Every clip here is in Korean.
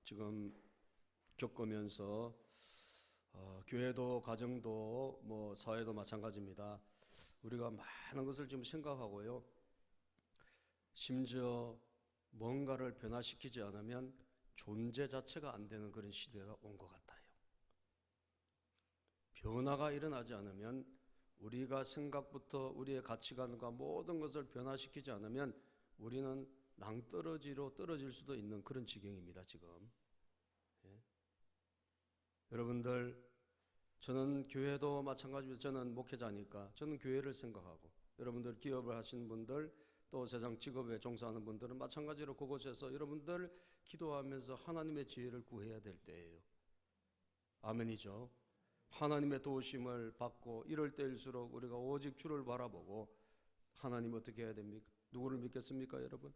지금 겪으면서 교회도 가정도 뭐 사회도 마찬가지입니다. 우리가 많은 것을 지금 생각하고요. 심지어 뭔가를 변화시키지 않으면 존재 자체가 안 되는 그런 시대가 온 것 같아요. 변화가 일어나지 않으면 우리가 생각부터 우리의 가치관과 모든 것을 변화시키지 않으면 우리는 낭떠러지로 떨어질 수도 있는 그런 지경입니다, 지금. 예. 여러분들, 저는 교회도 마찬가지로 저는 목회자니까 저는 교회를 생각하고, 여러분들 기업을 하시는 분들 또 세상 직업에 종사하는 분들은 마찬가지로 그곳에서 여러분들 기도하면서 하나님의 지혜를 구해야 될 때예요. 아멘이죠. 하나님의 도우심을 받고 이럴 때일수록 우리가 오직 주를 바라보고, 하나님 어떻게 해야 됩니까? 누구를 믿겠습니까, 여러분?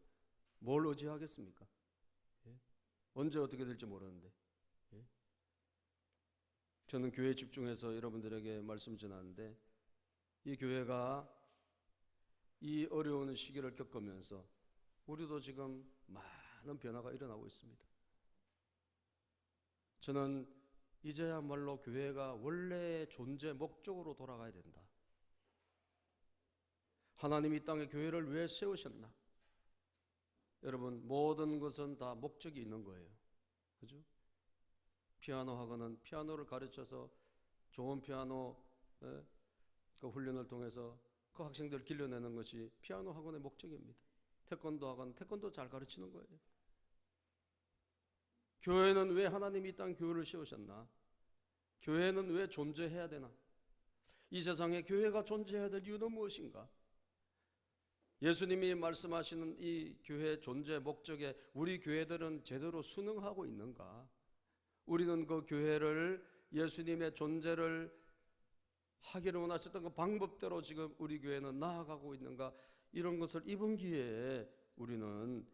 뭘 의지하겠습니까? 예? 언제 어떻게 될지 모르는데. 예? 저는 교회에 집중해서 여러분들에게 말씀 전하는데, 이 교회가 이 어려운 시기를 겪으면서 우리도 지금 많은 변화가 일어나고 있습니다. 저는 이제야말로 교회가 원래의 존재 목적으로 돌아가야 된다. 하나님이 이 땅에 교회를 왜 세우셨나? 여러분, 모든 것은 다 목적이 있는 거예요. 그죠? 피아노 학원은 피아노를 가르쳐서 좋은 피아노 그 훈련을 통해서 그 학생들을 길러내는 것이 피아노 학원의 목적입니다. 태권도 학원, 태권도 잘 가르치는 거예요. 교회는 왜 하나님이 이 땅에 교회를 세우셨나? 교회는 왜 존재해야 되나? 이 세상에 교회가 존재해야 될 이유는 무엇인가? 예수님이 말씀하시는 이 교회 존재 목적에 우리 교회들은 제대로 순응하고 있는가? 우리는 그 교회를, 예수님의 존재를 하기를 원하셨던 그 방법대로 지금 우리 교회는 나아가고 있는가? 이런 것을 이번 기회에 우리는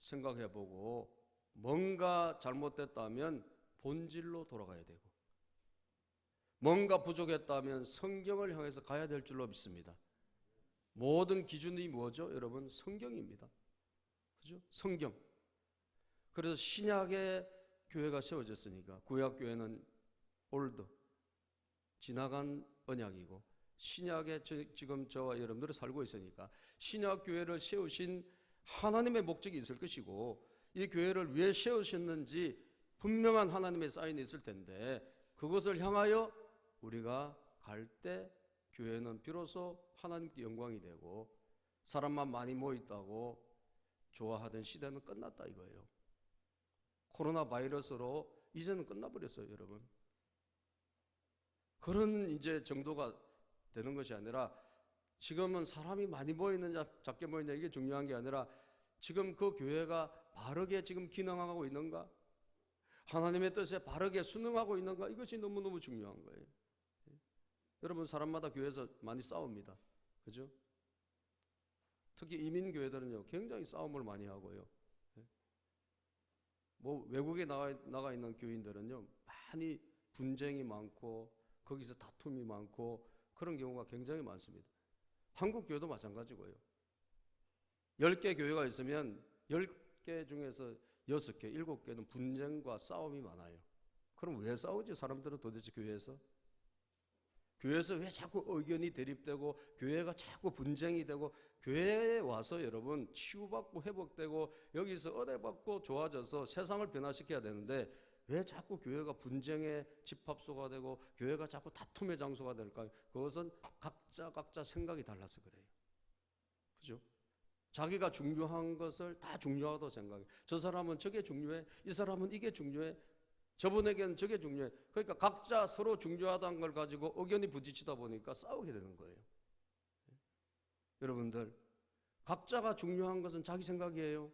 생각해보고, 뭔가 잘못됐다면 본질로 돌아가야 되고, 뭔가 부족했다면 성경을 향해서 가야 될 줄로 믿습니다. 모든 기준이 뭐죠? 여러분, 성경입니다. 그죠? 성경. 그래서 신약의 교회가 세워졌으니까 구약 교회는 올드, 지나간 언약이고, 신약에 지금 저와 여러분들이 살고 있으니까 신약 교회를 세우신 하나님의 목적이 있을 것이고, 이 교회를 왜 세우셨는지 분명한 하나님의 사인이 있을 텐데, 그것을 향하여 우리가 갈 때 교회는 비로소 하나님께 영광이 되고, 사람만 많이 모였다고 좋아하던 시대는 끝났다 이거예요. 코로나 바이러스로 이제는 끝나버렸어요, 여러분. 그런 이제 정도가 되는 것이 아니라, 지금은 사람이 많이 모이느냐 작게 모이느냐 이게 중요한 게 아니라, 지금 그 교회가 바르게 지금 기능하고 있는가? 하나님의 뜻에 바르게 순응하고 있는가? 이것이 너무너무 중요한 거예요. 여러분, 사람마다 교회에서 많이 싸웁니다. 그죠? 특히 이민교회들은요, 굉장히 싸움을 많이 하고요. 뭐 외국에 나가 있는 교인들은요, 많이 분쟁이 많고 거기서 다툼이 많고 그런 경우가 굉장히 많습니다. 한국 교회도 마찬가지고요. 10개 교회가 있으면 10개 중에서 6개, 7개는 분쟁과 싸움이 많아요. 그럼 왜 싸우지, 사람들은 도대체 교회에서? 교회에서 왜 자꾸 의견이 대립되고 교회가 자꾸 분쟁이 되고, 교회에 와서 여러분 치유받고 회복되고 여기서 은혜받고 좋아져서 세상을 변화시켜야 되는데, 왜 자꾸 교회가 분쟁의 집합소가 되고 교회가 자꾸 다툼의 장소가 될까요? 그것은 각자 생각이 달라서 그래요. 그죠? 자기가 중요한 것을 다 중요하다고 생각해. 저 사람은 저게 중요해, 이 사람은 이게 중요해, 저분에게는 저게 중요해. 그러니까 각자 서로 중요하다는 걸 가지고 의견이 부딪히다 보니까 싸우게 되는 거예요. 여러분들, 각자가 중요한 것은 자기 생각이에요.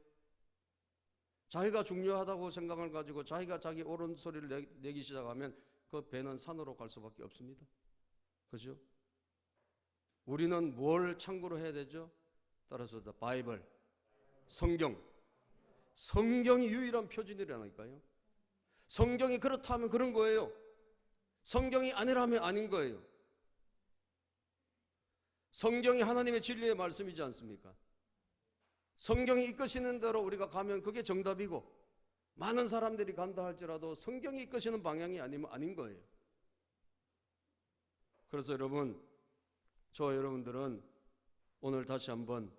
자기가 중요하다고 생각을 가지고 자기가 자기 옳은 소리를 내기 시작하면 그 배는 산으로 갈 수밖에 없습니다. 그죠? 우리는 뭘 참고로 해야 되죠? 따라서 바이블, 성경이 유일한 표준이라니까요. 성경이 그렇다면 그런 거예요. 성경이 아니라면 아닌 거예요. 성경이 하나님의 진리의 말씀이지 않습니까? 성경이 이끄시는 대로 우리가 가면 그게 정답이고, 많은 사람들이 간다 할지라도 성경이 이끄시는 방향이 아닌 거예요. 그래서 여러분, 저와 여러분들은 오늘 다시 한번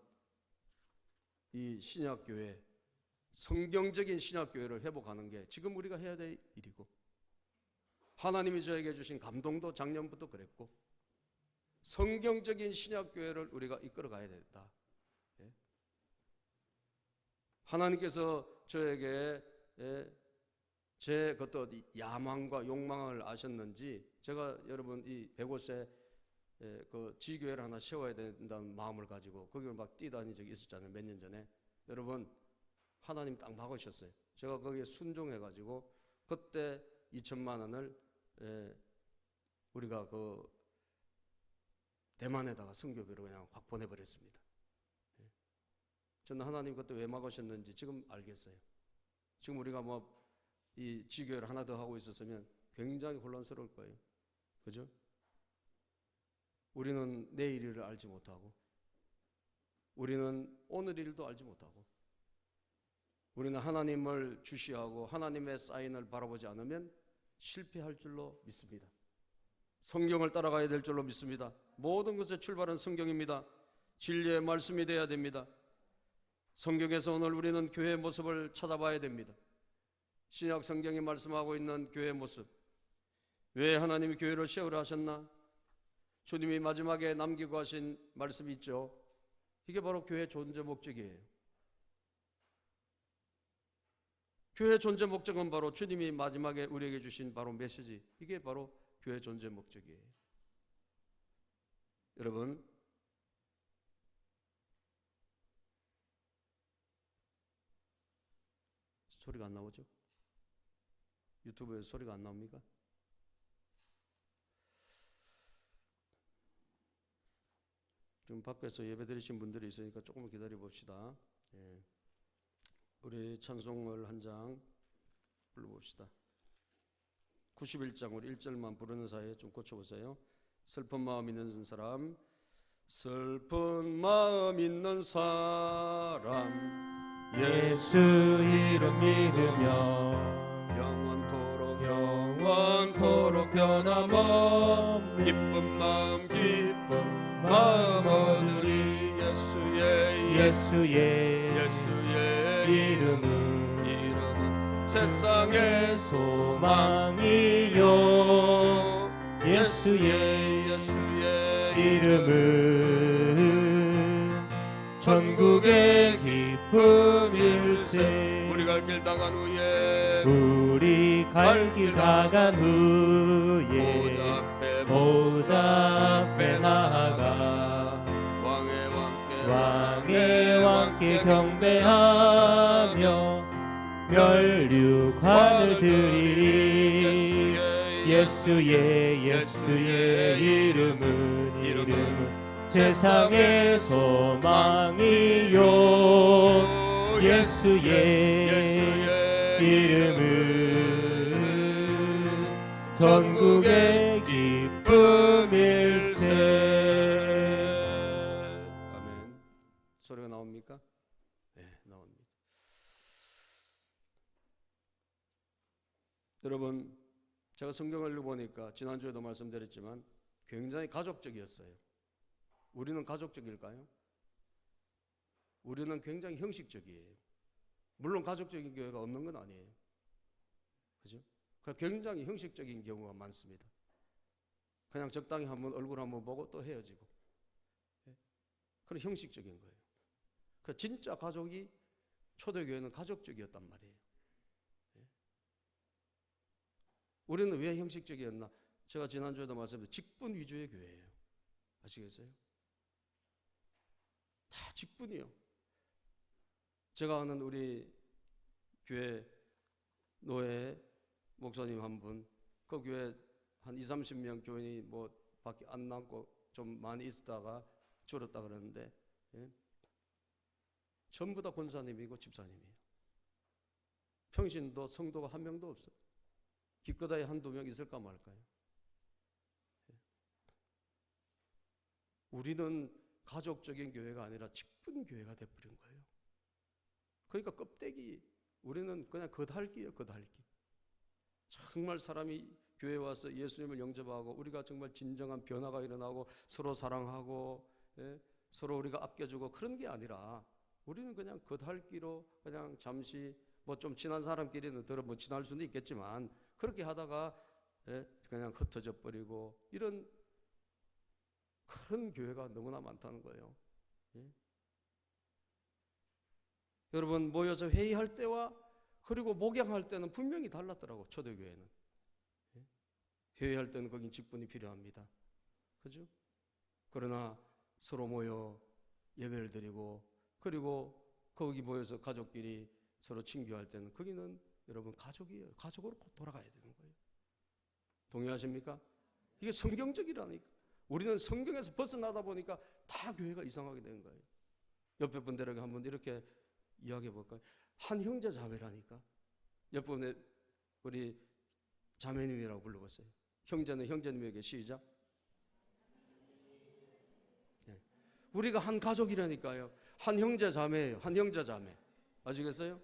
이 신약교회, 성경적인 신약교회를 회복하는 게 지금 우리가 해야 될 일이고, 하나님이 저에게 주신 감동도 작년부터 그랬고, 성경적인 신약교회를 우리가 이끌어 가야 되겠다. 하나님께서 저에게 제 어떤 야망과 욕망을 아셨는지, 제가 여러분 이 105세 그 지교회를 하나 세워야 된다는 마음을 가지고 거기를 막 뛰다닌 적이 있었잖아요. 몇 년 전에. 여러분, 하나님 딱 막으셨어요. 제가 거기에 순종해가지고 그때 2천만 원을 우리가 그 대만에다가 선교비로 그냥 확 보내버렸습니다. 저는 하나님 그때 왜 막으셨는지 지금 알겠어요. 지금 우리가 뭐 이 지교회를 하나 더 하고 있었으면 굉장히 혼란스러울 거예요. 그죠? 우리는 내일 일을 알지 못하고, 우리는 오늘 일도 알지 못하고, 우리는 하나님을 주시하고 하나님의 사인을 바라보지 않으면 실패할 줄로 믿습니다. 성경을 따라가야 될 줄로 믿습니다. 모든 것의 출발은 성경입니다. 진리의 말씀이 되어야 됩니다. 성경에서 오늘 우리는 교회의 모습을 찾아봐야 됩니다. 신약 성경이 말씀하고 있는 교회의 모습, 왜 하나님이 교회를 세우라 하셨나? 주님이 마지막에 남기고 하신 말씀이 있죠. 이게 바로 교회의 존재 목적이에요. 교회의 존재 목적은 바로 주님이 마지막에 우리에게 주신 바로 메시지, 이게 바로 교회의 존재 목적이에요. 여러분, 소리가 안 나오죠? 유튜브에서 소리가 안 나옵니까? 지금 밖에서 예배 드리신 분들이 있으니까 조금 기다려 봅시다. 우리 찬송을 한 장 불러봅시다. 91장 우리 1절만 부르는 사이에 좀 고쳐보세요. 슬픈 마음 있는 사람, 슬픈 마음 있는 사람, 예수 이름 믿으며 영원토록 변함없 기쁜 마음 얻으리. 예수의 이름은 세상의 소망이요. 예수의 이름은 천국의 기쁨일세. 우리 갈 길 다간 후에 보좌 앞에 나아가 왕의 왕께 경배하며 멸류관을 드리리. 예수의 이름은 세상의 소망이요. 예수의 이름은 전국의 기쁨일세. 아멘. 소리가 나옵니까? 네, 나옵니다. 여러분, 제가 성경을 읽어보니까 지난주에도 말씀드렸지만 굉장히 가족적이었어요. 우리는 가족적일까요? 우리는 굉장히 형식적이에요. 물론 가족적인 교회가 없는 건 아니에요. 그죠? 굉장히 형식적인 경우가 많습니다. 그냥 적당히 한번 얼굴 한번 보고 또 헤어지고. 그런 형식적인 거예요. 진짜 가족이 초대교회는 가족적이었단 말이에요. 우리는 왜 형식적이었나? 제가 지난주에도 말씀드렸는데 직분 위주의 교회예요. 아시겠어요? 다 직분이요. 제가 아는 우리 교회 노예 목사님 한 분, 그 교회 한 20-30명 교인이 뭐 밖에 안 남고 좀 많이 있다가 줄었다 그러는데, 전부 다 권사님이고 집사님이에요. 평신도 성도가 한 명도 없어요. 기껏해야 한두 명 있을까 말까요? 우리는 가족적인 교회가 아니라 직분 교회가 돼버린 거예요. 그러니까 껍데기 우리는 그냥 겉핥기예요, 겉핥기. 정말 사람이 교회에 와서 예수님을 영접하고 우리가 정말 진정한 변화가 일어나고 서로 사랑하고, 예? 서로 우리가 아껴주고 그런 게 아니라 우리는 그냥 겉핥기로 그냥 잠시 뭐 좀 친한 사람끼리는 뭐 친할 수는 있겠지만 그렇게 하다가, 예? 그냥 흩어져 버리고 이런 큰 교회가 너무나 많다는 거예요. 예? 여러분 모여서 회의할 때와 그리고 목양할 때는 분명히 달랐더라고. 초대교회는. 예? 회의할 때는 거긴 직분이 필요합니다. 그죠? 그러나 서로 모여 예배를 드리고 그리고 거기 모여서 가족끼리 서로 친교할 때는 거기는 여러분 가족이에요. 가족으로 돌아가야 되는 거예요. 동의하십니까? 이게 성경적이라니까. 우리는 성경에서 벗어나다 보니까 다 교회가 이상하게 되는 거예요. 옆에 분들에게 한번 이렇게 이야기해 볼까요? 한 형제 자매라니까. 옆분에 우리 자매님이라고 불러봤어요. 형제는 형제님에게 시작. 네. 우리가 한 가족이라니까요. 한 형제 자매예요. 한 형제 자매. 아시겠어요?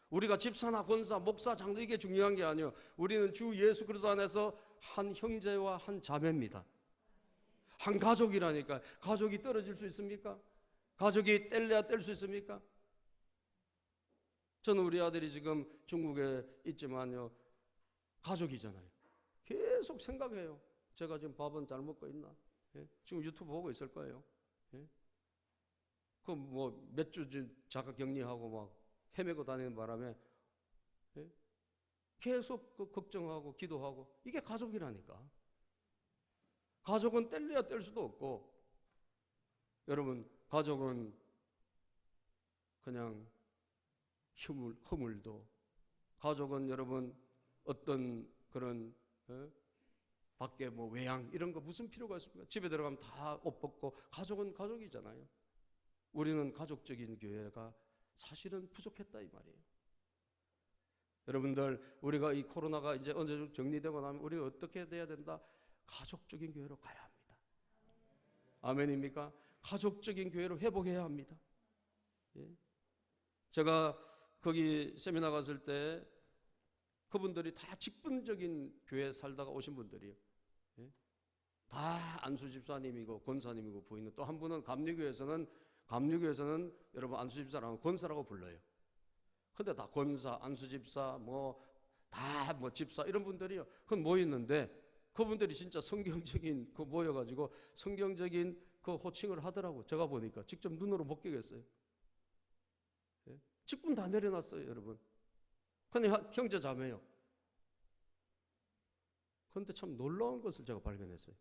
우리가 집사나 권사, 목사, 장로 이게 중요한 게 아니에요. 우리는 주 예수 그리스도 안에서 한 형제와 한 자매입니다. 한 가족이라니까. 가족이 떨어질 수 있습니까? 가족이 뗄래야 뗄 수 있습니까? 저는 우리 아들이 지금 중국에 있지만요, 가족이잖아요. 계속 생각해요. 제가 지금 밥은 잘 먹고 있나? 예? 지금 유튜브 보고 있을 거예요. 예? 그 뭐 몇 주 자가 격리하고 막 헤매고 다니는 바람에, 예? 계속 그 걱정하고 기도하고. 이게 가족이라니까. 가족은 뗄래야 뗄 수도 없고, 여러분 가족은 그냥 허물도, 가족은 여러분 어떤 그런, 밖에 뭐 외양 이런 거 무슨 필요가 있습니까? 집에 들어가면 다 옷 벗고. 가족은 가족이잖아요. 우리는 가족적인 교회가 사실은 부족했다 이 말이에요. 여러분들 우리가 이 코로나가 이제 어느 정도 정리되고 나면 우리가 어떻게 돼야 된다? 가족적인 교회로 가야 합니다. 아멘입니까? 가족적인 교회로 회복해야 합니다. 예? 제가 거기 세미나 갔을 때 그분들이 다 직분적인 교회에 살다가 오신 분들이에요. 예? 다 안수 집사님이고 권사님이고 부인은, 또 한 분은 감리교에서는 여러분 안수 집사라고 권사라고 불러요. 근데 다 권사, 안수 집사, 뭐 다 뭐 집사 이런 분들이요. 그건 모였는데 그분들이 진짜 성경적인 그 모여가지고 성경적인 그 호칭을 하더라고. 제가 보니까 직접 눈으로 목격했어요. 예? 직분 다 내려놨어요, 여러분. 근데 형제 자매요. 그런데 참 놀라운 것을 제가 발견했어요.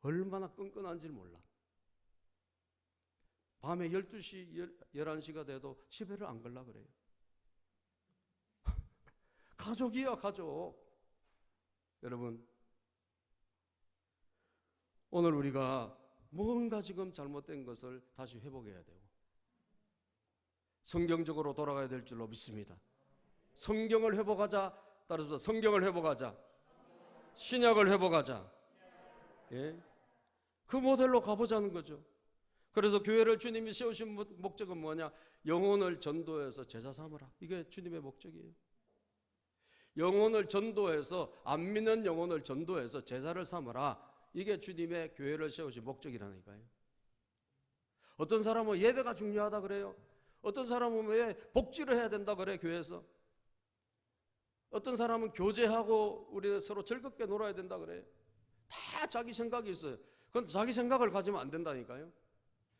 얼마나 끈끈한지를 몰라. 밤에 12시, 11시가 돼도 집에를 안 갈라 그래요. 가족이야, 가족. 여러분, 오늘 우리가 뭔가 지금 잘못된 것을 다시 회복해야 되고 성경적으로 돌아가야 될 줄로 믿습니다. 성경을 회복하자. 따라서 성경을 회복하자. 신약을 회복하자. 예? 그 모델로 가보자는 거죠. 그래서 교회를 주님이 세우신 목적은 뭐냐? 영혼을 전도해서 제자 삼으라. 이게 주님의 목적이에요. 영혼을 전도해서, 안 믿는 영혼을 전도해서 제자를 삼으라. 이게 주님의 교회를 세우신 목적이라니까요. 어떤 사람은 예배가 중요하다 그래요. 어떤 사람은 왜 복지를 해야 된다 그래, 교회에서. 어떤 사람은 교제하고 우리 서로 즐겁게 놀아야 된다 그래요. 다 자기 생각이 있어요. 그건 자기 생각을 가지면 안 된다니까요.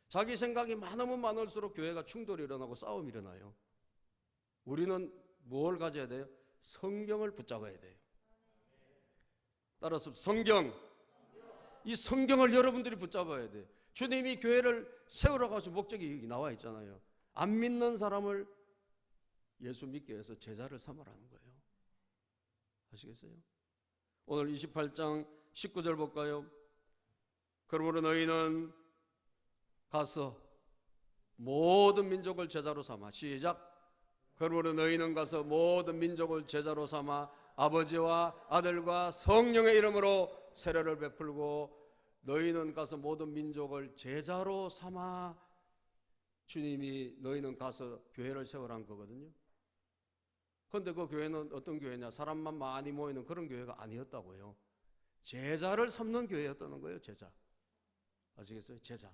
자기 생각이 많으면 많을수록 교회가 충돌이 일어나고 싸움이 일어나요. 우리는 뭘 가져야 돼요? 성경을 붙잡아야 돼요. 따라서 성경, 이 성경을 여러분들이 붙잡아야 돼요. 주님이 교회를 세우러 가신 목적이 여기 나와 있잖아요. 안 믿는 사람을 예수 믿게 해서 제자를 삼으라는 거예요. 아시겠어요? 오늘 28장 19절 볼까요? 그러므로 너희는 가서 모든 민족을 제자로 삼아. 시작. 그러므로 너희는 가서 모든 민족을 제자로 삼아 아버지와 아들과 성령의 이름으로 세례를 베풀고, 너희는 가서 모든 민족을 제자로 삼아. 주님이 너희는 가서 교회를 세우라는 거거든요. 그런데 그 교회는 어떤 교회냐? 사람만 많이 모이는 그런 교회가 아니었다고요. 제자를 삼는 교회였다는 거예요. 제자. 아시겠어요? 제자.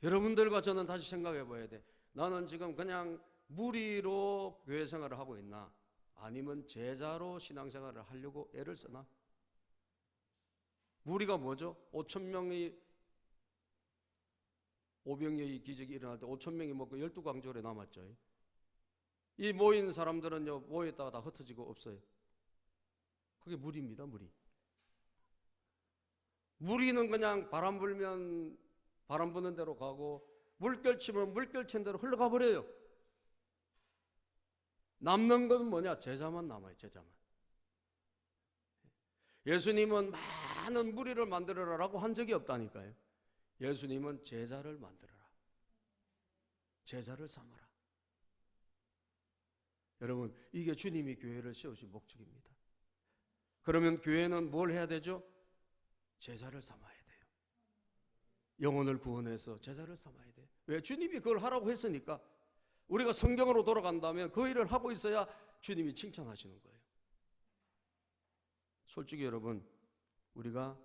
여러분들과 저는 다시 생각해 봐야 돼. 나는 지금 그냥 무리로 교회 생활을 하고 있나? 아니면 제자로 신앙생활을 하려고 애를 쓰나? 무리가 뭐죠? 5,000명이 오병이의 기적이 일어날 때 5,000명이 먹고 12강졸에 남았죠. 이 모인 사람들은요, 모였다가 다 흩어지고 없어요. 그게 무리입니다. 무리. 무리는 그냥 바람 불면 바람 부는 대로 가고 물결 치면 물결 치는 대로 흘러가 버려요. 남는 건 뭐냐? 제자만 남아요. 제자만. 예수님은 많은 무리를 만들어라라고 한 적이 없다니까요. 예수님은 제자를 만들어라. 제자를 삼아라. 여러분, 이게 주님이 교회를 세우신 목적입니다. 그러면 교회는 뭘 해야 되죠? 제자를 삼아야 돼요. 영혼을 구원해서 제자를 삼아야 돼요. 왜? 주님이 그걸 하라고 했으니까. 우리가 성경으로 돌아간다면 그 일을 하고 있어야 주님이 칭찬하시는 거예요. 솔직히 여러분, 우리가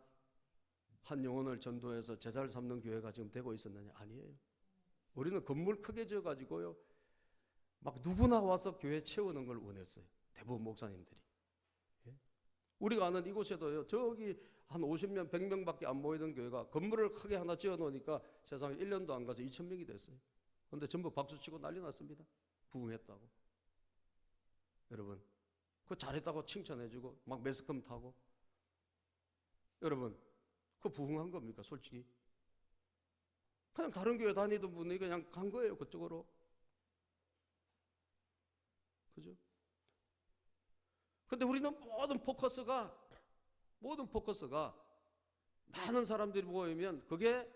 한 영혼을 전도해서 제자를 삼는 교회가 지금 되고 있었느냐? 아니에요. 우리는 건물 크게 지어가지고요, 막 누구나 와서 교회 채우는 걸 원했어요. 대부분 목사님들이. 우리가 아는 이곳에도요, 저기 한 50명, 100명밖에 안 모이던 교회가 건물을 크게 하나 지어 놓으니까 세상에 1년도 안 가서 2,000명이 됐어요. 그런데 전부 박수치고 난리 났습니다. 부흥했다고. 여러분, 그거 잘했다고 칭찬해주고 막 매스컴 타고. 여러분, 그거 부흥한 겁니까? 솔직히 그냥 다른 교회 다니던 분이 그냥 간 거예요. 그쪽으로. 그죠? 근데 우리는 모든 포커스가 많은 사람들이 모이면 그게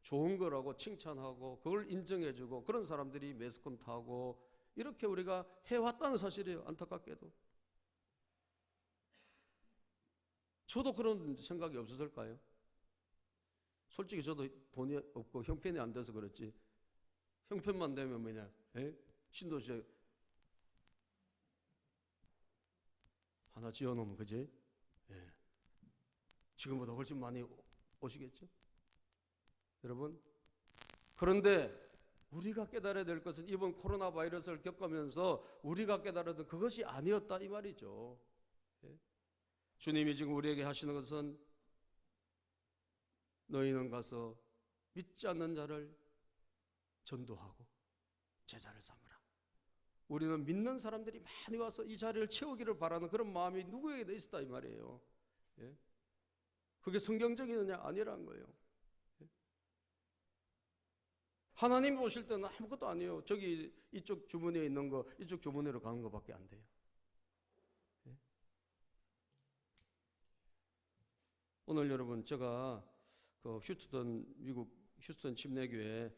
좋은 거라고 칭찬하고 그걸 인정해주고 그런 사람들이 매스컴 타고 이렇게 우리가 해왔다는 사실이에요. 안타깝게도. 저도 그런 생각이 없었을까요? 솔직히 저도 돈이 없고 형편이 안 돼서 그렇지, 형편만 되면 뭐냐, 신도시에 하나 지어놓으면, 그지? 지금보다 훨씬 많이 오시겠죠? 여러분, 그런데 우리가 깨달아야 될 것은 이번 코로나 바이러스를 겪으면서 우리가 깨달아서 그것이 아니었다 이 말이죠. 주님이 지금 우리에게 하시는 것은 너희는 가서 믿지 않는 자를 전도하고 제자를 삼으라. 우리는 믿는 사람들이 많이 와서 이 자리를 채우기를 바라는 그런 마음이 누구에게도 있었다 이 말이에요. 그게 성경적이느냐? 아니라는 거예요. 하나님이 오실 때는 아무것도 아니에요. 저기 이쪽 주머니에 있는 거 이쪽 주머니로 가는 것밖에 안 돼요. 오늘 여러분, 제가 그 미국 휴스턴 침례교회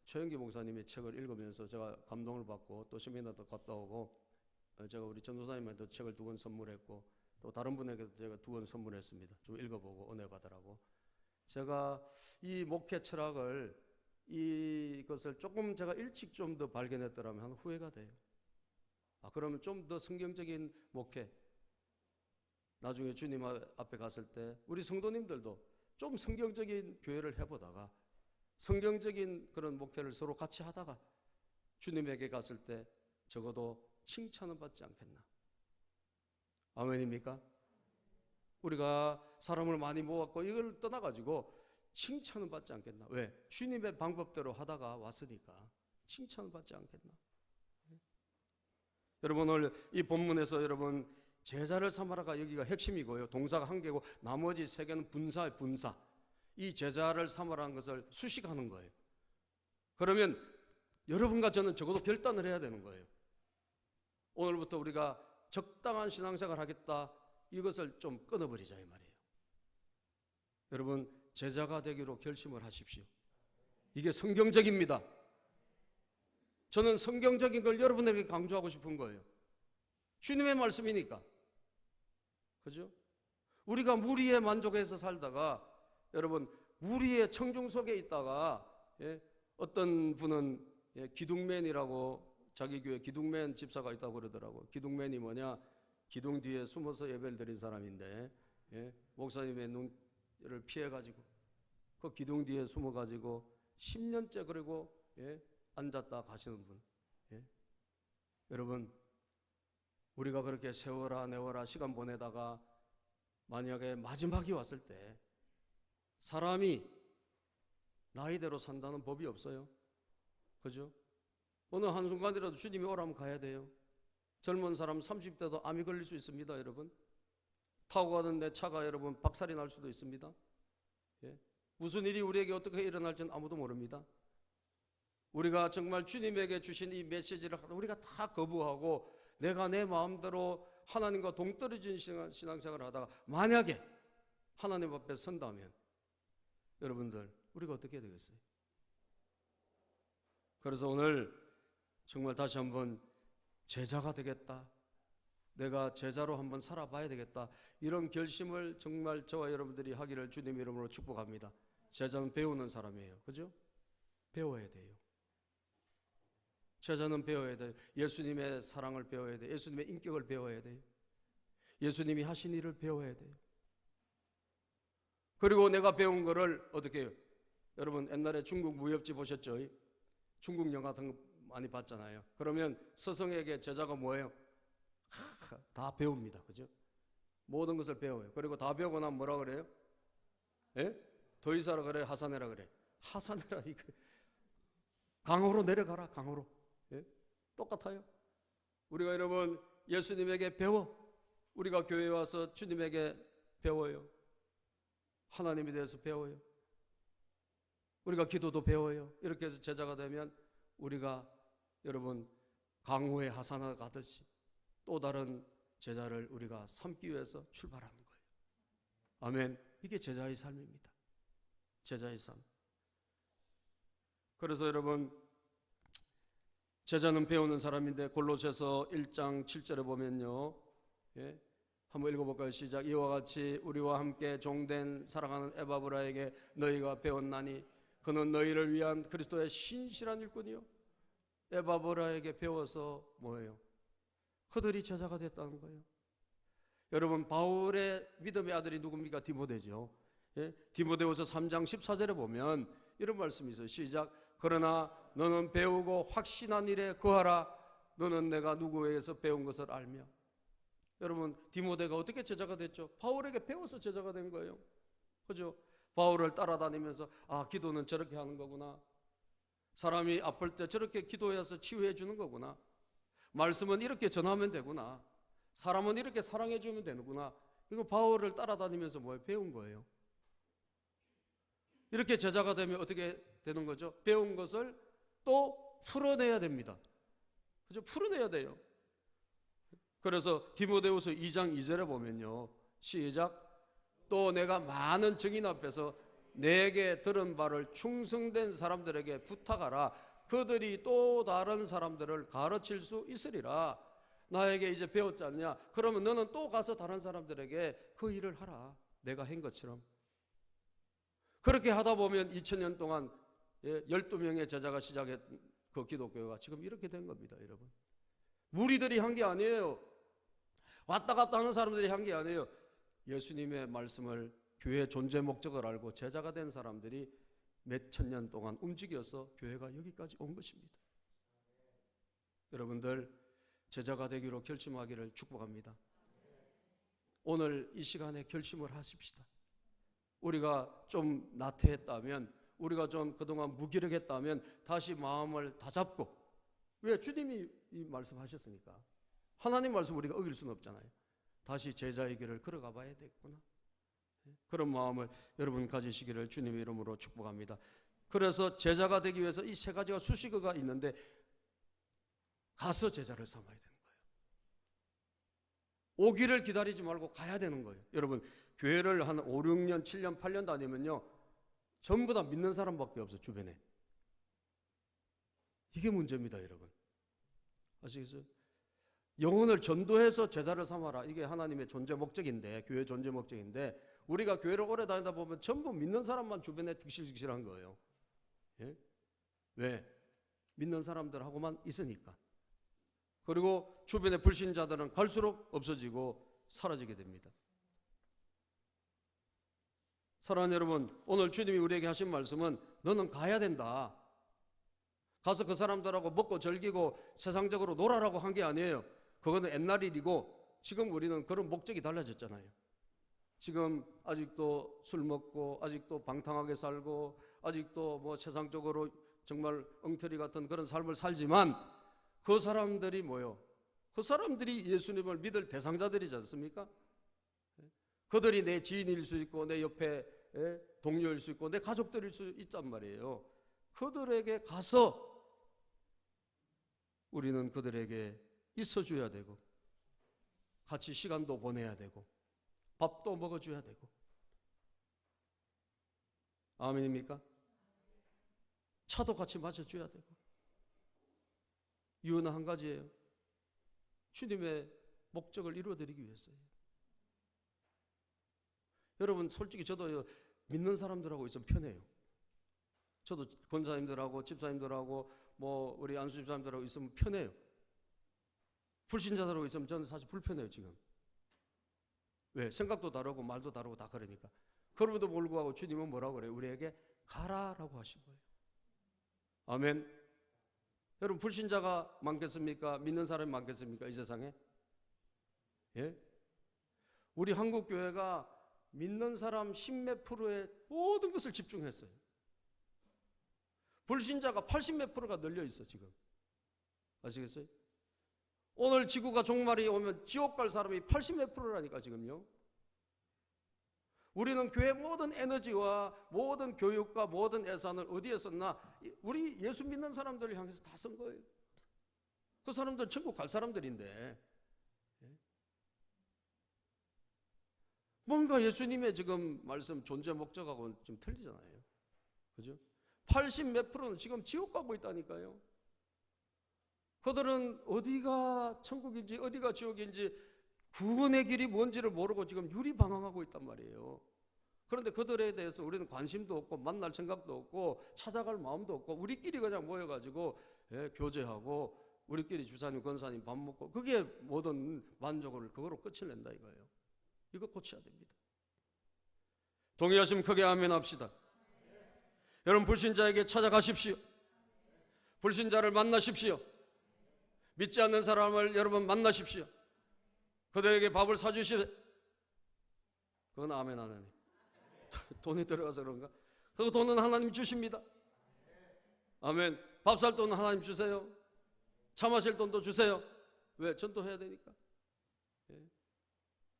최영기 목사님의 책을 읽으면서 제가 감동을 받고 또 세미나도 갔다 오고, 제가 우리 전도사님한테 책을 2권 선물했고 또 다른 분에게도 제가 2권 선물했습니다. 좀 읽어보고 은혜 받으라고. 제가 이 목회 철학을, 이것을 조금 제가 일찍 좀 더 발견했더라면 한 후회가 돼요. 그러면 좀 더 성경적인 목회, 나중에 주님 앞에 갔을 때 우리 성도님들도 좀 성경적인 교회를 해보다가 성경적인 그런 목회를 서로 같이 하다가 주님에게 갔을 때 적어도 칭찬은 받지 않겠나. 아멘입니까? 우리가 사람을 많이 모았고 이걸 떠나가지고 칭찬은 받지 않겠나. 왜? 주님의 방법대로 하다가 왔으니까 칭찬은 받지 않겠나. 여러분, 오늘 이 본문에서 여러분 제자를 삼아라가 여기가 핵심이고요. 동사가 한 개고 나머지 3개는 분사예요. 분사. 이 제자를 삼아라는 것을 수식하는 거예요. 그러면 여러분과 저는 적어도 결단을 해야 되는 거예요. 오늘부터 우리가 적당한 신앙생활 하겠다, 이것을 좀 끊어버리자 이 말이에요. 여러분, 제자가 되기로 결심을 하십시오. 이게 성경적입니다. 저는 성경적인 걸 여러분에게 강조하고 싶은 거예요. 주님의 말씀이니까. 그죠? 우리가 무리에 만족해서 살다가, 여러분, 무리의 청중 속에 있다가 어떤 분은 기둥맨이라고 자기 교회 기둥맨 집사가 있다고 그러더라고. 기둥맨이 뭐냐? 기둥 뒤에 숨어서 예배를 드린 사람인데, 예? 목사님의 눈을 피해가지고 그 기둥 뒤에 숨어가지고 10년째 그리고, 예? 앉았다 가시는 분. 예? 여러분, 우리가 그렇게 세워라 내워라 시간 보내다가 만약에 마지막이 왔을 때 사람이 나이대로 산다는 법이 없어요. 그죠? 어느 한순간이라도 주님이 오라면 가야 돼요. 젊은 사람 30대도 암이 걸릴 수 있습니다, 여러분. 타고 가던 내 차가 여러분 박살이 날 수도 있습니다. 예? 무슨 일이 우리에게 어떻게 일어날지는 아무도 모릅니다. 우리가 정말 주님에게 주신 이 메시지를 우리가 다 거부하고 내가 내 마음대로 하나님과 동떨어진 신앙생활을 하다가 만약에 하나님 앞에 선다면 여러분들 우리가 어떻게 해야 되겠어요? 그래서 오늘 정말 다시 한번 제자가 되겠다, 내가 제자로 한번 살아봐야 되겠다, 이런 결심을 정말 저와 여러분들이 하기를 주님 이름으로 축복합니다. 제자는 배우는 사람이에요. 그죠? 배워야 돼요. 제자는 배워야 돼요. 예수님의 사랑을 배워야 돼요. 예수님의 인격을 배워야 돼요. 예수님이 하신 일을 배워야 돼요. 그리고 내가 배운 거를 어떻게 해요? 여러분 옛날에 중국 무협지 보셨죠? 중국 영화 같은 거 많이 봤잖아요. 그러면 스승에게 제자가 뭐예요? 다 배웁니다. 그죠? 모든 것을 배워요. 그리고 다 배우고 나면 뭐라 그래요? 예? 더 이사라 그래? 하사내라 그래? 하사내라, 이거 강호로 내려가라, 강호로. 예? 똑같아요. 우리가 여러분 예수님에게 배워. 우리가 교회에 와서 주님에게 배워요. 하나님에 대해서 배워요. 우리가 기도도 배워요. 이렇게 해서 제자가 되면 우리가 여러분 강호에 하사나 가듯이 또 다른 제자를 우리가 삼기 위해서 출발하는 거예요. 아멘. 이게 제자의 삶입니다. 제자의 삶. 그래서 여러분 제자는 배우는 사람인데 골로새서 1장 7절에 보면요, 예? 한번 읽어볼까요? 시작. 이와 같이 우리와 함께 종된 사랑하는 에바브라에게 너희가 배웠나니 그는 너희를 위한 그리스도의 신실한 일꾼이요. 에바브라에게 배워서 뭐예요? 그들이 제자가 됐다는 거예요. 여러분 바울의 믿음의 아들이 누굽니까? 디모데죠. 예? 디모데후서 3장 14절에 보면 이런 말씀이 있어요. 시작. 그러나 너는 배우고 확신한 일에 거하라. 너는 내가 누구에게서 배운 것을 알며. 여러분 디모데가 어떻게 제자가 됐죠? 바울에게 배워서 제자가 된 거예요. 그죠? 바울을 따라다니면서 아, 기도는 저렇게 하는 거구나. 사람이 아플 때 저렇게 기도해서 치유해 주는 거구나. 말씀은 이렇게 전하면 되구나. 사람은 이렇게 사랑해 주면 되는구나. 이거 바울을 따라다니면서 뭘 배운 거예요. 이렇게 제자가 되면 어떻게 되는 거죠? 배운 것을 또 풀어내야 됩니다. 그죠? 풀어내야 돼요. 그래서 디모데후서 2장 2절에 보면요, 시작. 또 내가 많은 증인 앞에서 내게 들은 바를 충성된 사람들에게 부탁하라. 그들이 또 다른 사람들을 가르칠 수 있으리라. 나에게 이제 배웠지 않냐? 그러면 너는 또 가서 다른 사람들에게 그 일을 하라. 내가 한 것처럼. 그렇게 하다 보면 2000년 동안 12명의 제자가 시작한 그 기독교가 지금 이렇게 된 겁니다, 여러분. 무리들이 한 게 아니에요. 왔다 갔다 하는 사람들이 한 게 아니에요. 예수님의 말씀을, 교회의 존재 목적을 알고 제자가 된 사람들이 몇 천 년 동안 움직여서 교회가 여기까지 온 것입니다. 여러분들 제자가 되기로 결심하기를 축복합니다. 오늘 이 시간에 결심을 하십시다. 우리가 좀 나태했다면, 우리가 좀 그동안 무기력했다면 다시 마음을 다잡고, 왜? 주님이 이 말씀하셨으니까. 하나님 말씀 우리가 어길 수는 없잖아요. 다시 제자의 길을 걸어가 봐야 되겠구나. 그런 마음을 여러분 가지시기를 주님의 이름으로 축복합니다. 그래서 제자가 되기 위해서 이 세 가지가 수식어가 있는데 가서 제자를 삼아야 되는 거예요. 오기를 기다리지 말고 가야 되는 거예요. 여러분 교회를 한 5, 6년, 7년, 8년 다니면요 전부 다 믿는 사람밖에 없어요. 주변에. 이게 문제입니다, 여러분. 아시겠어요? 영혼을 전도해서 제자를 삼아라. 이게 하나님의 존재 목적인데, 교회 존재 목적인데, 우리가 교회를 오래 다니다 보면 전부 믿는 사람만 주변에 득실득실한 거예요. 예? 왜? 믿는 사람들하고만 있으니까. 그리고 주변의 불신자들은 갈수록 없어지고 사라지게 됩니다. 사랑하는 여러분, 오늘 주님이 우리에게 하신 말씀은 너는 가야 된다. 가서 그 사람들하고 먹고 즐기고 세상적으로 놀아라고 한 게 아니에요. 그거는 옛날 일이고 지금 우리는 그런 목적이 달라졌잖아요. 지금 아직도 술 먹고 아직도 방탕하게 살고 아직도 뭐 세상적으로 정말 엉터리 같은 그런 삶을 살지만 그 사람들이 뭐요? 그 사람들이 예수님을 믿을 대상자들이지 않습니까? 그들이 내 지인일 수 있고 내 옆에 동료일 수 있고 내 가족들일 수 있단 말이에요. 그들에게 가서 우리는 그들에게 있어줘야 되고 같이 시간도 보내야 되고 밥도 먹어줘야 되고. 아멘입니까? 차도 같이 마셔줘야 되고. 이유는 한 가지예요. 주님의 목적을 이루어드리기 위해서예요. 여러분, 솔직히 저도 믿는 사람들하고 있으면 편해요. 저도 권사님들하고 집사님들하고 뭐 우리 안수 집사님들하고 있으면 편해요. 불신자들하고 있으면 저는 사실 불편해요 지금. 왜? 생각도 다르고 말도 다르고 다 그러니까. 그럼에도 불구하고 주님은 뭐라고 그래요? 우리에게 가라라고 하신 거예요. 아멘. 여러분, 불신자가 많겠습니까? 믿는 사람이 많겠습니까? 이 세상에? 예? 우리 한국 교회가 믿는 사람 10몇 프로의 모든 것을 집중했어요. 불신자가 80몇 프로가 널려 있어 지금. 아시겠어요? 오늘 지구가 종말이 오면 지옥 갈 사람이 80몇 프로라니까 지금요. 우리는 교회 모든 에너지와 모든 교육과 모든 예산을 어디에 썼나? 우리 예수 믿는 사람들을 향해서 다 쓴 거예요. 그 사람들 천국 갈 사람들인데 뭔가 예수님의 지금 말씀 존재 목적하고는 좀 틀리잖아요. 그죠? 80몇 프로는 지금 지옥 가고 있다니까요. 그들은 어디가 천국인지 어디가 지옥인지 구원의 길이 뭔지를 모르고 지금 유리방황하고 있단 말이에요. 그런데 그들에 대해서 우리는 관심도 없고 만날 생각도 없고 찾아갈 마음도 없고 우리끼리 그냥 모여가지고 교제하고 우리끼리 집사님 권사님 밥 먹고 그게 모든 만족을 그거로 끝을 낸다 이거예요. 이거 고쳐야 됩니다. 동의하시면 크게 아멘 합시다. 여러분, 불신자에게 찾아가십시오. 불신자를 만나십시오. 믿지 않는 사람을 여러분 만나십시오. 그들에게 밥을 사주십시오. 그건 아멘 안 하네. 돈이 들어가서 그런가? 그 돈은 하나님 주십니다. 아멘. 밥 살 돈은 하나님 주세요. 차 마실 돈도 주세요. 왜? 전도해야 되니까.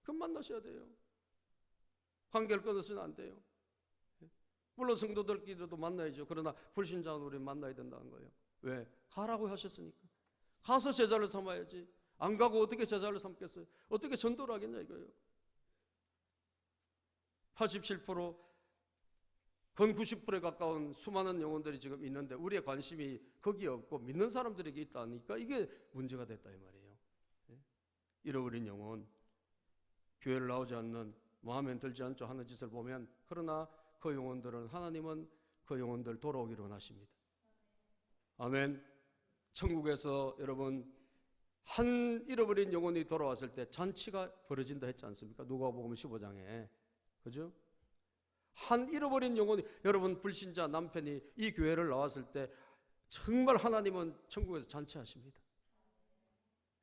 그럼 만나셔야 돼요. 관계를 끊어서는 안 돼요. 물론 성도들끼리도 만나야죠. 그러나 불신자는 우리 만나야 된다는 거예요. 왜? 가라고 하셨으니까. 가서 제자를 삼아야지. 안 가고 어떻게 제자를 삼겠어요? 어떻게 전도를 하겠냐 이거예요. 87%, 건 90%에 가까운 수많은 영혼들이 지금 있는데 우리의 관심이 거기에 없고 믿는 사람들에게 있다니까 이게 문제가 됐다 이 말이에요. 잃어버린 영혼, 교회를 나오지 않는, 마음에 들지 않죠 하는 짓을 보면, 그러나 그 영혼들은, 하나님은 그 영혼들 돌아오기를 원하십니다. 아멘. 천국에서 여러분 한 잃어버린 영혼이 돌아왔을 때 잔치가 벌어진다 했지 않습니까? 누가복음 15장에. 그죠? 한 잃어버린 영혼이, 여러분 불신자 남편이 이 교회를 나왔을 때 정말 하나님은 천국에서 잔치하십니다.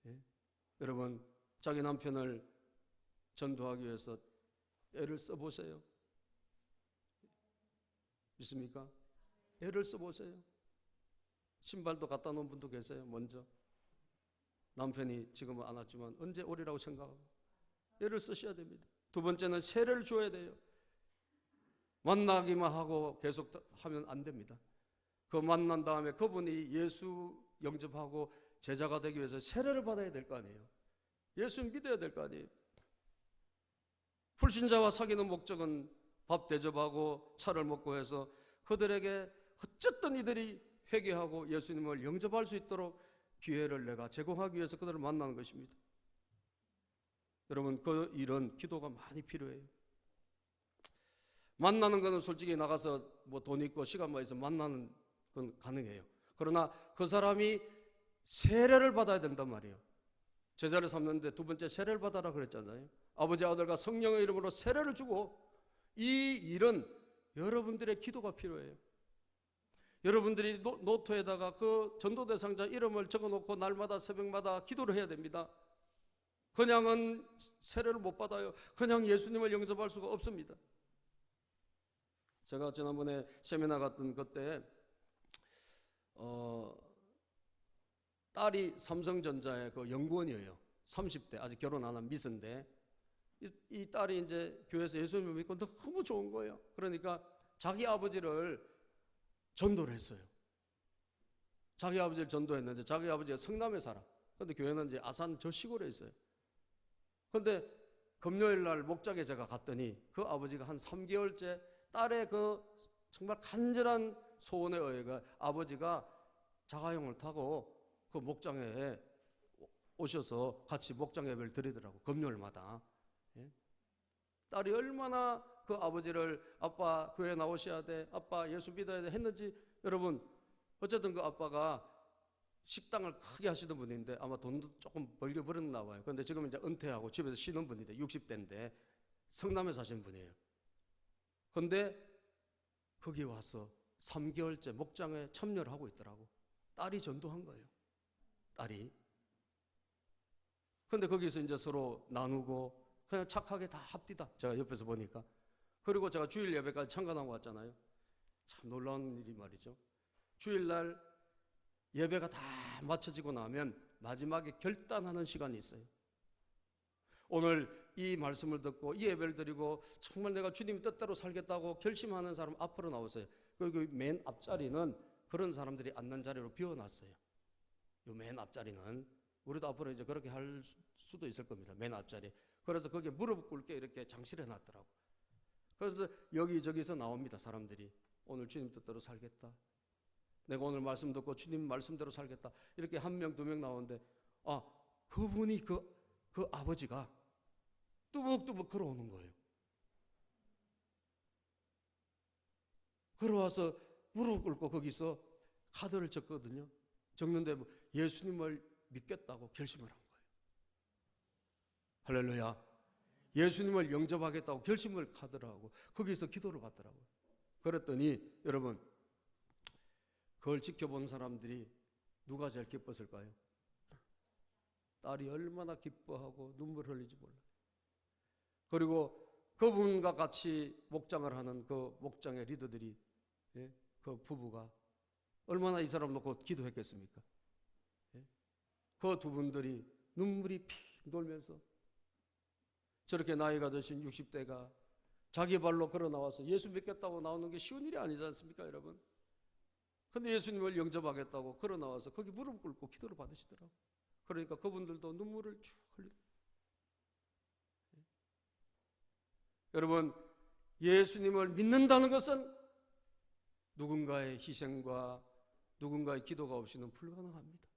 예? 여러분 자기 남편을 전도하기 위해서 애를 써보세요. 믿습니까? 애를 써보세요. 신발도 갖다 놓은 분도 계세요. 먼저 남편이 지금은 안 왔지만 언제 오리라고 생각하고 애를 쓰셔야 됩니다. 두 번째는 세례를 줘야 돼요. 만나기만 하고 계속 하면 안 됩니다. 그 만난 다음에 그분이 예수 영접하고 제자가 되기 위해서 세례를 받아야 될 거 아니에요. 예수 믿어야 될 거 아니에요. 불신자와 사귀는 목적은 밥 대접하고 차를 먹고 해서 그들에게 어쨌든 이들이 회개하고 예수님을 영접할 수 있도록 기회를 내가 제공하기 위해서 그들을 만나는 것입니다. 여러분 그 일은 기도가 많이 필요해요. 만나는 것은 솔직히 나가서 뭐 돈 있고 시간만 있으면 만나는 건 가능해요. 그러나 그 사람이 세례를 받아야 된단 말이에요. 제자를 삼는데 두 번째 세례를 받아라 그랬잖아요. 아버지, 아들과 성령의 이름으로 세례를 주고, 이 일은 여러분들의 기도가 필요해요. 여러분들이 노트에다가 그 전도 대상자 이름을 적어놓고 날마다 새벽마다 기도를 해야 됩니다. 그냥은 세례를 못 받아요. 그냥 예수님을 영접할 수가 없습니다. 제가 지난번에 세미나 갔던 그때 딸이 삼성전자의 그 연구원이에요. 30대, 아직 결혼 안 한 미스인데, 이 딸이 이제 교회에서 예수님을 믿고 너무 좋은 거예요. 그러니까 자기 아버지를 전도를 했어요. 자기 아버지를 전도했는데 자기 아버지가 성남에 살아. 근데 교회는 이제 아산 저 시골에 있어요. 근데 금요일 날 목장에 제가 갔더니 그 아버지가 한 3개월째 딸의 그 정말 간절한 소원에 의해 아버지가 자가용을 타고 그 목장에 오셔서 같이 목장 예배를 드리더라고, 금요일마다. 예? 딸이 얼마나 그 아버지를 아빠 교회 나오셔야 돼, 아빠 예수 믿어야 돼 했는지. 여러분, 어쨌든 그 아빠가 식당을 크게 하시던 분인데 아마 돈도 조금 벌게 벌었나 봐요. 그런데 지금 이제 은퇴하고 집에서 쉬는 분인데 60대인데 성남에 사시는 분이에요. 그런데 거기 와서 3개월째 목장에 참여를 하고 있더라고. 딸이 전도한 거예요. 딸이. 근데 거기서 이제 서로 나누고 그냥 착하게 다 합디다. 제가 옆에서 보니까. 그리고 제가 주일 예배까지 참관하고 왔잖아요. 참 놀라운 일이 말이죠. 주일날 예배가 다 마쳐지고 나면 마지막에 결단하는 시간이 있어요. 오늘 이 말씀을 듣고 이 예배를 드리고 정말 내가 주님 뜻대로 살겠다고 결심하는 사람 앞으로 나오세요. 그리고 맨 앞자리는 그런 사람들이 앉는 자리로 비워놨어요. 요 맨 앞자리는 우리도 앞으로 이제 그렇게 할 수도 있을 겁니다. 맨 앞자리. 그래서 거기에 무릎 꿇게 이렇게 장치를 해놨더라고. 그래서 여기저기서 나옵니다. 사람들이 오늘 주님 뜻대로 살겠다, 내가 오늘 말씀 듣고 주님 말씀대로 살겠다, 이렇게 한 명, 두 명 나오는데, 아, 그분이 그 아버지가 뚜벅뚜벅 걸어오는 거예요. 걸어와서 무릎 꿇고 거기서 카드를 적거든요. 적는데 예수님을 믿겠다고 결심을 한 거예요. 할렐루야. 예수님을 영접하겠다고 결심을 카드라고 거기서 기도를 받더라고요. 그랬더니 여러분, 그걸 지켜본 사람들이 누가 제일 기뻤을까요? 딸이 얼마나 기뻐하고 눈물 흘리지 몰라요. 그리고 그분과 같이 목장을 하는 그 목장의 리더들이, 예? 그 부부가 얼마나 이 사람 놓고 기도했겠습니까? 예? 그 두 분들이 눈물이 피 돌면서 저렇게 나이가 드신 60대가 자기 발로 걸어 나와서 예수 믿겠다고 나오는 게 쉬운 일이 아니지 않습니까, 여러분? 근데 예수님을 영접하겠다고 걸어 나와서 거기 무릎 꿇고 기도를 받으시더라고요. 그러니까 그분들도 눈물을 쭉 흘리더라고요. 여러분, 예수님을 믿는다는 것은 누군가의 희생과 누군가의 기도가 없이는 불가능합니다.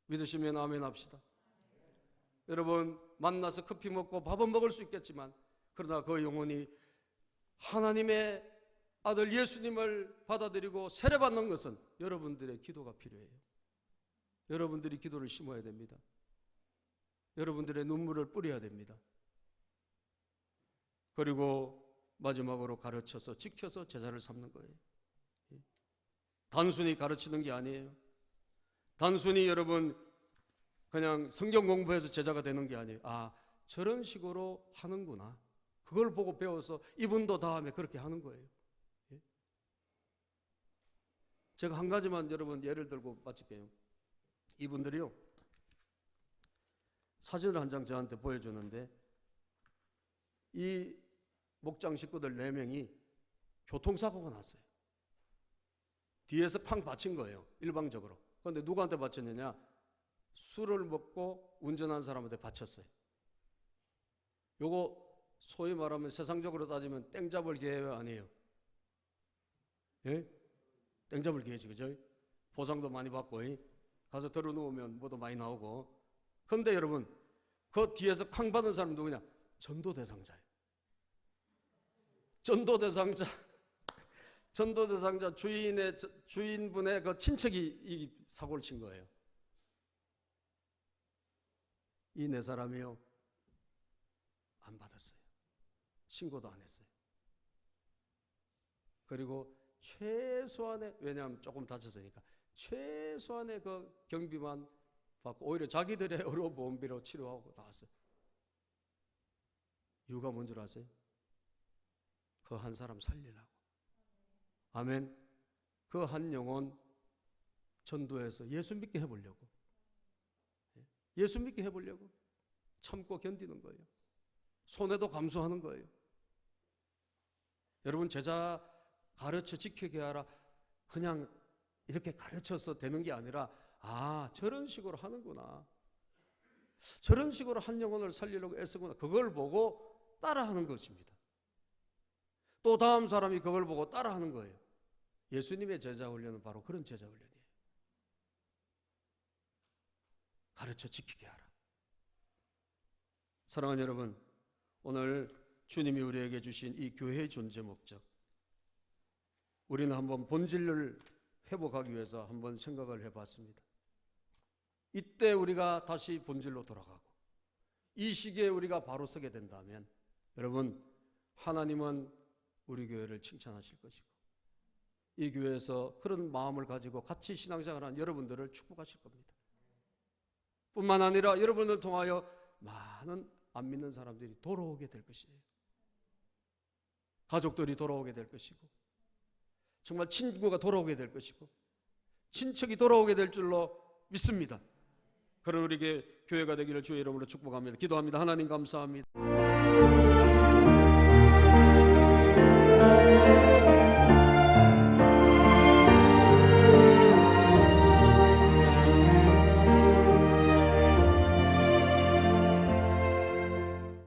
믿으시면 아멘 합시다. 여러분, 만나서 커피 먹고 밥은 먹을 수 있겠지만 그러나 그 영혼이 하나님의 아들 예수님을 받아들이고 세례받는 것은 여러분들의 기도가 필요해요. 여러분들이 기도를 심어야 됩니다. 여러분들의 눈물을 뿌려야 됩니다. 그리고 마지막으로 가르쳐서 지켜서 제자를 삼는 거예요. 단순히 가르치는 게 아니에요. 단순히 여러분 그냥 성경 공부해서 제자가 되는 게 아니에요. 아, 저런 식으로 하는구나. 그걸 보고 배워서 이분도 다음에 그렇게 하는 거예요. 제가 한 가지만 여러분 예를 들고 마칠게요. 이분들이요, 사진을 한 장 저한테 보여주는데 이 목장 식구들 4명이 교통사고가 났어요. 뒤에서 쾅 받친 거예요, 일방적으로. 그런데 누구한테 받쳤느냐? 술을 먹고 운전한 사람한테 받쳤어요. 요거 소위 말하면 세상적으로 따지면 땡잡을 기회가 아니에요. 예? 땡잡을 기회지, 그죠? 보상도 많이 받고 가서 들어놓으면 뭐도 많이 나오고. 그런데 여러분, 그 뒤에서 쾅 받은 사람 누구냐? 전도 대상자예요. 전도 대상자. 전도 대상자 주인분의 그 친척이 이 사고를 친 거예요. 이 네 사람이요, 안 받았어요. 신고도 안 했어요. 그리고 최소한의, 왜냐하면 조금 다쳤으니까 최소한의 그 경비만 받고 오히려 자기들의 의료보험비로 치료하고 나왔어요. 이유가 뭔 줄 아세요? 그 한 사람 살리려고. 아멘. 그 한 영혼 전도해서 예수 믿게 해보려고. 예수 믿게 해보려고 참고 견디는 거예요. 손해도 감수하는 거예요. 여러분, 제자 가르쳐 지키게 하라, 그냥 이렇게 가르쳐서 되는 게 아니라, 저런 식으로 하는구나, 저런 식으로 한 영혼을 살리려고 애쓰구나, 그걸 보고 따라하는 것입니다. 또 다음 사람이 그걸 보고 따라하는 거예요. 예수님의 제자 훈련은 바로 그런 제자 훈련이에요. 가르쳐 지키게 하라. 사랑하는 여러분, 오늘 주님이 우리에게 주신 이 교회의 존재 목적, 우리는 한번 본질을 회복하기 위해서 한번 생각을 해봤습니다. 이때 우리가 다시 본질로 돌아가고 이 시기에 우리가 바로 서게 된다면, 여러분, 하나님은 우리 교회를 칭찬하실 것이고 이 교회에서 그런 마음을 가지고 같이 신앙생활하는 여러분들을 축복하실 겁니다. 뿐만 아니라 여러분을 통하여 많은 안 믿는 사람들이 돌아오게 될 것이에요. 가족들이 돌아오게 될 것이고, 정말 친구가 돌아오게 될 것이고, 친척이 돌아오게 될 줄로 믿습니다. 그런 우리에게 교회가 되기를 주의 이름으로 축복합니다. 기도합니다. 하나님 감사합니다.